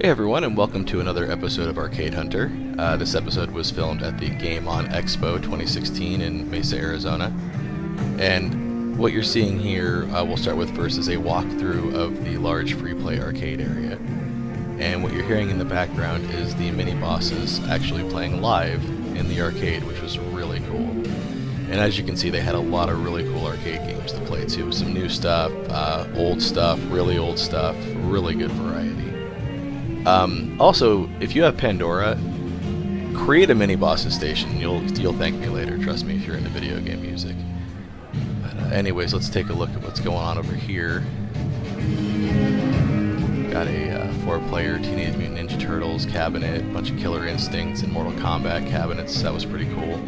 Hey everyone, and welcome to another episode of Arcade Hunter. This episode was filmed at the Game On Expo 2016 in Mesa, Arizona. And what you're seeing here, we'll start with first, is a walkthrough of the large free-play arcade area. And what you're hearing in the background is the mini-bosses actually playing live in the arcade, which was really cool. And as you can see, they had a lot of really cool arcade games to play too. Some new stuff, old stuff, really old stuff, really good variety. Also, if you have Pandora, create a mini-bosses station. You'll thank me later, trust me, if you're into video game music. But anyways, let's take a look at what's going on over here. Got a 4-player Teenage Mutant Ninja Turtles cabinet, a bunch of Killer Instincts and Mortal Kombat cabinets. That was pretty cool.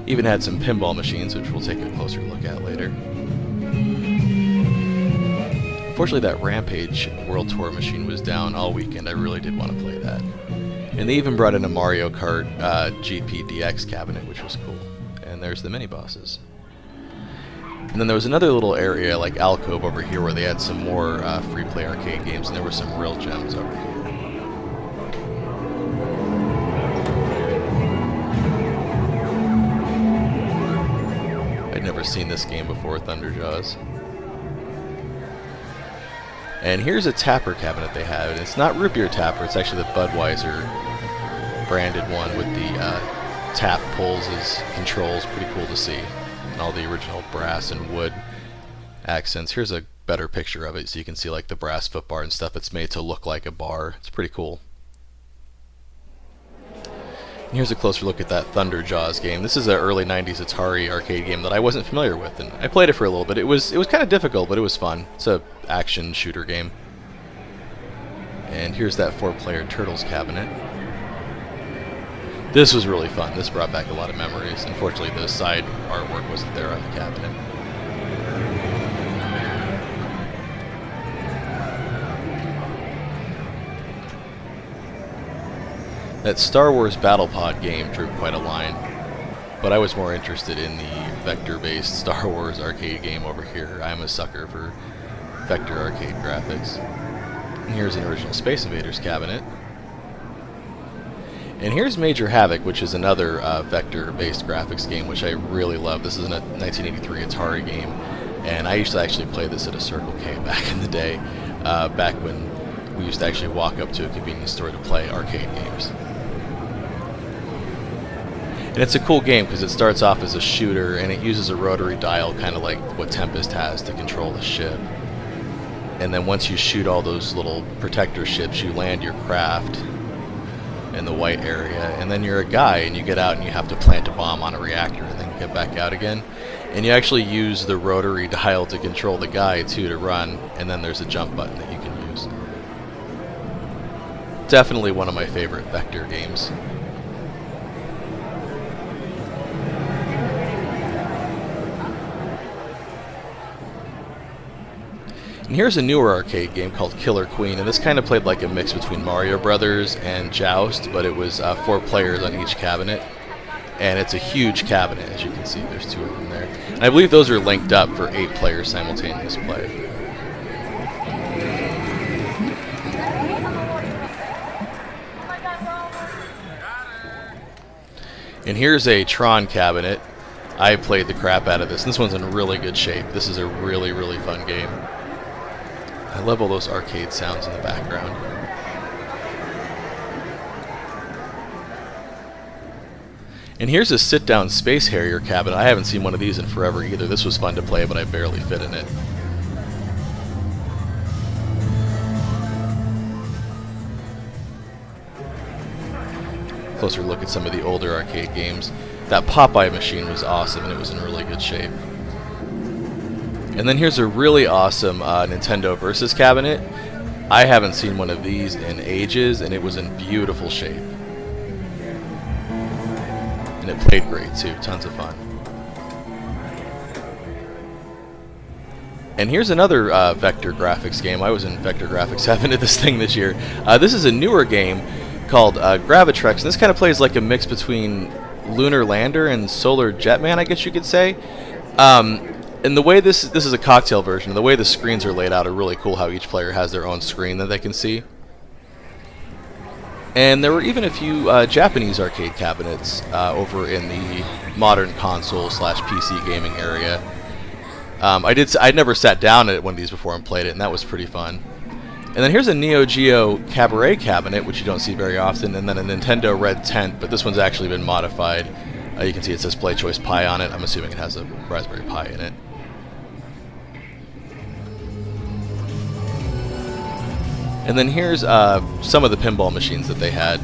Even had some pinball machines, which we'll take a closer look at later. Unfortunately, that Rampage World Tour machine was down all weekend. I really did want to play that. And they even brought in a Mario Kart GP DX cabinet, which was cool. And there's the mini-bosses. And then there was another little area, like alcove over here, where they had some more free-play arcade games, and there were some real gems over here. I'd never seen this game before, Thunderjaws. And here's a Tapper cabinet they have, and it's not root beer Tapper, it's actually the Budweiser branded one with the tap pulls as controls. Pretty cool to see. And all the original brass and wood accents. Here's a better picture of it so you can see like the brass foot bar and stuff. It's made to look like a bar. It's pretty cool. And here's a closer look at that Thunderjaws game. This is an early 90s Atari Arcade game that I wasn't familiar with, and I played it for a little bit. It was kind of difficult, but it was fun. It's a action shooter game. And here's that 4-player Turtles cabinet. This was really fun. This brought back a lot of memories. Unfortunately, the side artwork wasn't there on the cabinet. That Star Wars Battle Pod game drew quite a line, but I was more interested in the vector-based Star Wars arcade game over here. I'm a sucker for vector arcade graphics. And here's an original Space Invaders cabinet. And here's Major Havok, which is another vector-based graphics game, which I really love. This is a 1983 Atari game, and I used to actually play this at a Circle K back in the day, back when we used to actually walk up to a convenience store to play arcade games. And it's a cool game because it starts off as a shooter, and it uses a rotary dial, kind of like what Tempest has, to control the ship. And then once you shoot all those little protector ships, you land your craft in the white area, and then you're a guy, and you get out and you have to plant a bomb on a reactor and then get back out again. And you actually use the rotary dial to control the guy, too, to run, and then there's a jump button that you can use. Definitely one of my favorite vector games. And here's a newer arcade game called Killer Queen, and this kind of played like a mix between Mario Brothers and Joust, but it was 4 players on each cabinet. And it's a huge cabinet, as you can see. There's 2 of them there. And I believe those are linked up for 8 players simultaneous play. And here's a Tron cabinet. I played the crap out of this. This one's in really good shape. This is a really, really fun game. I love all those arcade sounds in the background. And here's a sit-down Space Harrier cabinet. I haven't seen one of these in forever either. This was fun to play, but I barely fit in it. Closer look at some of the older arcade games. That Popeye Machine was awesome, and it was in really good shape. And then here's a really awesome Nintendo Versus cabinet. I haven't seen one of these in ages, and it was in beautiful shape. And it played great too, tons of fun. And here's another vector graphics game. I was in vector graphics heaven at this thing this year. This is a newer game called Gravitrex, and this kind of plays like a mix between Lunar Lander and Solar Jetman, I guess you could say. And the way this is a cocktail version, the way the screens are laid out are really cool, how each player has their own screen that they can see. And there were even a few Japanese arcade cabinets over in the modern console / PC gaming area. I'd never sat down at one of these before and played it, and that was pretty fun. And then here's a Neo Geo Cabaret cabinet, which you don't see very often, and then a Nintendo Red Tent, but this one's actually been modified. You can see it says Play Choice Pi on it. I'm assuming it has a Raspberry Pi in it. And then here's some of the pinball machines that they had.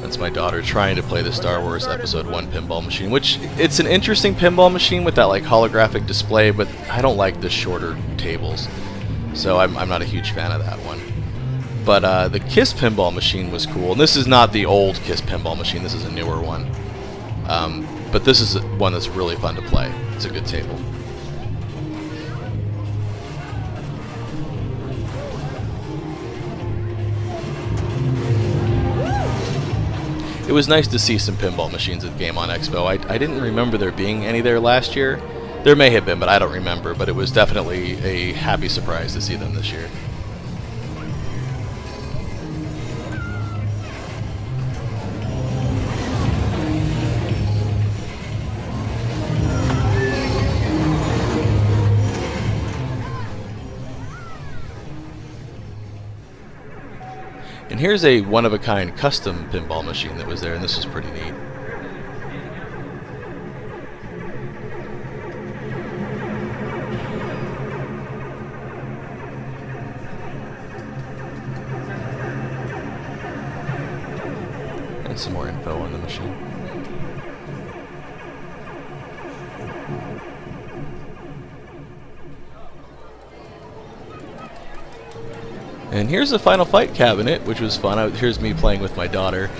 That's my daughter trying to play the Star Wars Episode 1 pinball machine, which it's an interesting pinball machine with that like holographic display, but I don't like the shorter tables, so I'm not a huge fan of that one. But the Kiss pinball machine was cool, and this is not the old Kiss pinball machine, this is a newer one. But this is one that's really fun to play. It's a good table. It was nice to see some pinball machines at Game On Expo. I didn't remember there being any there last year. There may have been, but I don't remember. But it was definitely a happy surprise to see them this year. And here's a one-of-a-kind custom pinball machine that was there, and this is pretty neat. And some more info on the machine. And here's the Final Fight cabinet, which was fun. Here's me playing with my daughter.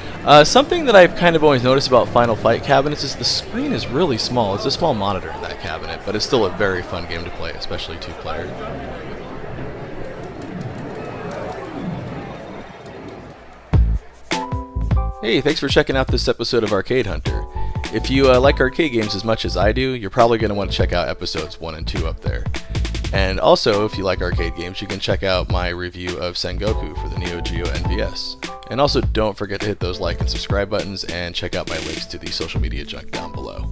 Something that I've kind of always noticed about Final Fight cabinets is the screen is really small. It's a small monitor in that cabinet, but it's still a very fun game to play, especially 2-player. Hey, thanks for checking out this episode of Arcade Hunter. If you like arcade games as much as I do, you're probably going to want to check out episodes 1 and 2 up there. And also, if you like arcade games, you can check out my review of Sengoku for the Neo Geo NVS. And also, don't forget to hit those like and subscribe buttons and check out my links to the social media junk down below.